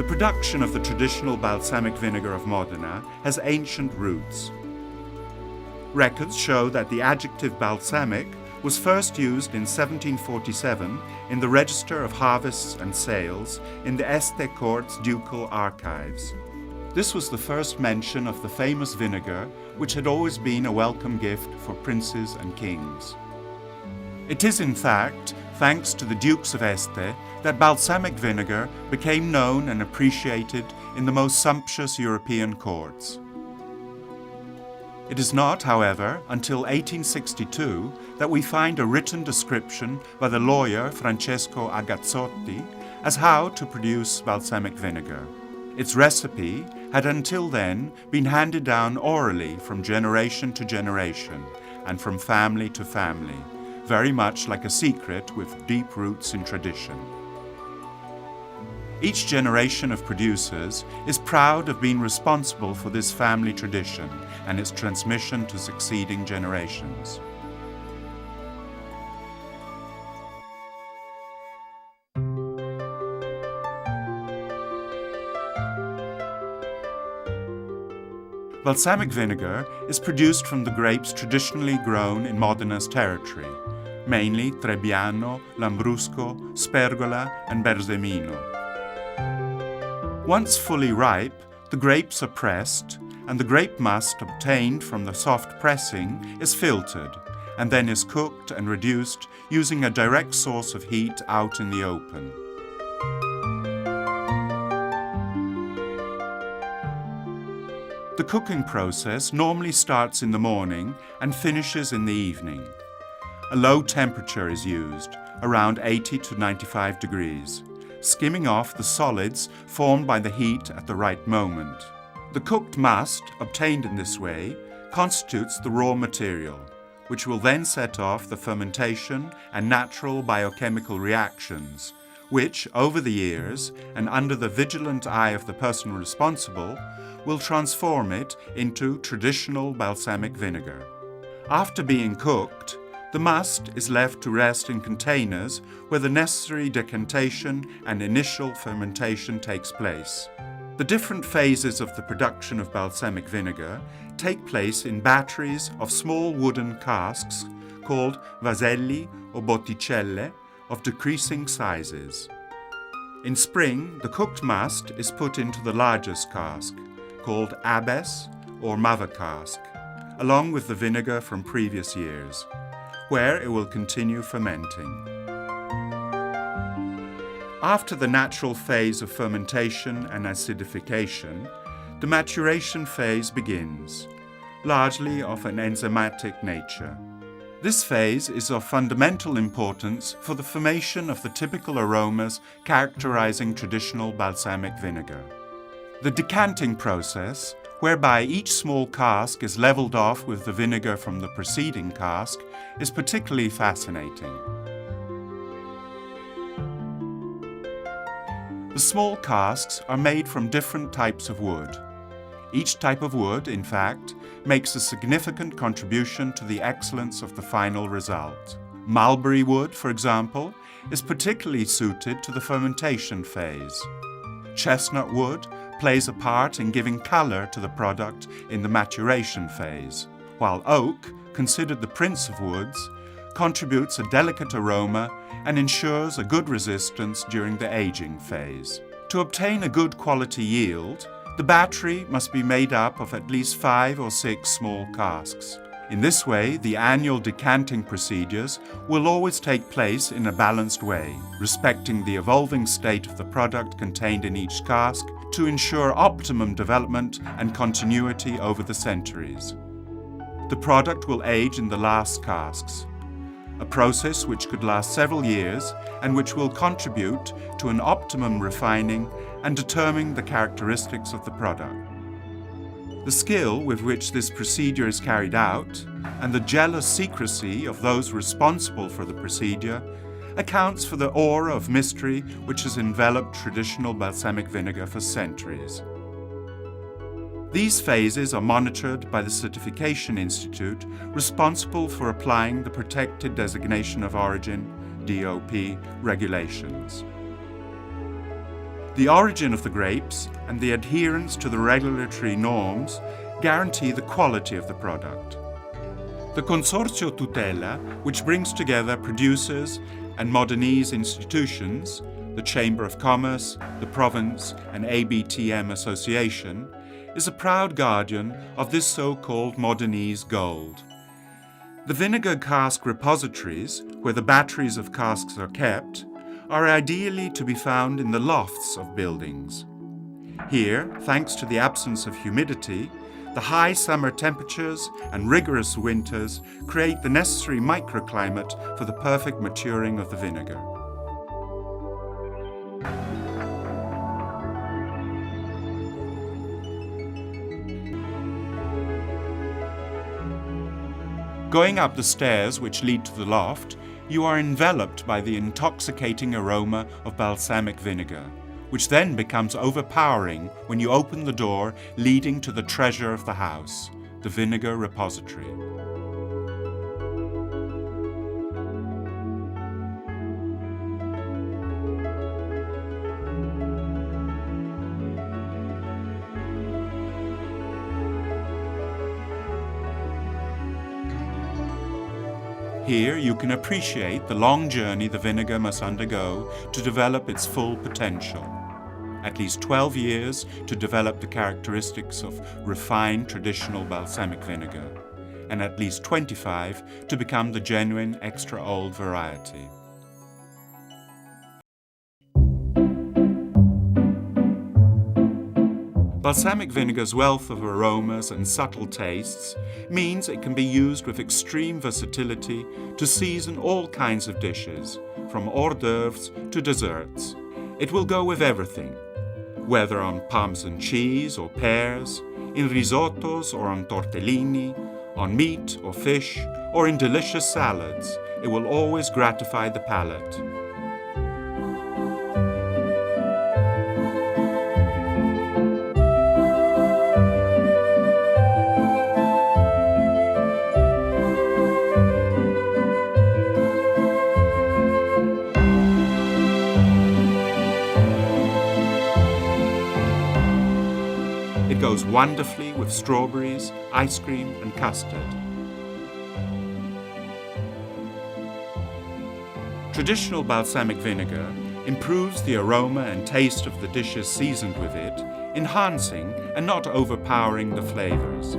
production of the traditional balsamic vinegar of Modena has ancient roots. Records show that the adjective balsamic was first used in 1747 in the Register of Harvests and Sales in the Este Court's ducal archives. This was the first mention of the famous vinegar, which had always been a welcome gift for princes and kings. It is, in fact, thanks to the Dukes of Este that balsamic vinegar became known and appreciated in the most sumptuous European courts. It is not, however, until 1862 that we find a written description by the lawyer Francesco Agazzotti as how to produce balsamic vinegar. Its recipe had until then been handed down orally from generation to generation and from family to family, very much like a secret with deep roots in tradition. Each generation of producers is proud of being responsible for this family tradition and its transmission to succeeding generations. Balsamic vinegar is produced from the grapes traditionally grown in Modena's territory, mainly Trebbiano, Lambrusco, Spergola, and Bersemino. Once fully ripe, the grapes are pressed, and the grape must obtained from the soft pressing is filtered, and then is cooked and reduced using a direct source of heat out in the open. The cooking process normally starts in the morning and finishes in the evening. A low temperature is used, around 80 to 95 degrees, skimming off the solids formed by the heat at the right moment. The cooked must, obtained in this way, constitutes the raw material, which will then set off the fermentation and natural biochemical reactions, which, over the years, and under the vigilant eye of the person responsible, will transform it into traditional balsamic vinegar. After being cooked, the must is left to rest in containers where the necessary decantation and initial fermentation takes place. The different phases of the production of balsamic vinegar take place in batteries of small wooden casks called vaselli or botticelle of decreasing sizes. In spring, the cooked must is put into the largest cask, called abes or mother cask, along with the vinegar from previous years, where it will continue fermenting. After the natural phase of fermentation and acidification, the maturation phase begins, largely of an enzymatic nature. This phase is of fundamental importance for the formation of the typical aromas characterizing traditional balsamic vinegar. The decanting process, whereby each small cask is leveled off with the vinegar from the preceding cask, is particularly fascinating. The small casks are made from different types of wood. Each type of wood, in fact, makes a significant contribution to the excellence of the final result. Mulberry wood, for example, is particularly suited to the fermentation phase. Chestnut wood plays a part in giving color to the product in the maturation phase, while oak, considered the prince of woods, contributes a delicate aroma and ensures a good resistance during the aging phase. To obtain a good quality yield, the battery must be made up of at least 5 or 6 small casks. In this way, the annual decanting procedures will always take place in a balanced way, respecting the evolving state of the product contained in each cask to ensure optimum development and continuity over the centuries. The product will age in the last casks, a process which could last several years and which will contribute to an optimum refining and determine the characteristics of the product. The skill with which this procedure is carried out and the jealous secrecy of those responsible for the procedure accounts for the aura of mystery which has enveloped traditional balsamic vinegar for centuries. These phases are monitored by the Certification Institute responsible for applying the Protected Designation of Origin (DOP) regulations. The origin of the grapes and the adherence to the regulatory norms guarantee the quality of the product. The Consorzio Tutela, which brings together producers and Modenese institutions, the Chamber of Commerce, the Province and ABTM Association, is a proud guardian of this so-called Modenese gold. The vinegar cask repositories, where the batteries of casks are kept, are ideally to be found in the lofts of buildings. Here, thanks to the absence of humidity, the high summer temperatures and rigorous winters create the necessary microclimate for the perfect maturing of the vinegar. Going up the stairs which lead to the loft, you are enveloped by the intoxicating aroma of balsamic vinegar, which then becomes overpowering when you open the door leading to the treasure of the house, the vinegar repository. Here you can appreciate the long journey the vinegar must undergo to develop its full potential. At least 12 years to develop the characteristics of refined traditional balsamic vinegar, and at least 25 to become the genuine extra old variety. Balsamic vinegar's wealth of aromas and subtle tastes means it can be used with extreme versatility to season all kinds of dishes, from hors d'oeuvres to desserts. It will go with everything, whether on Parmesan cheese or pears, in risottos or on tortellini, on meat or fish, or in delicious salads. It will always gratify the palate. It goes wonderfully with strawberries, ice cream and custard. Traditional balsamic vinegar improves the aroma and taste of the dishes seasoned with it, enhancing and not overpowering the flavors.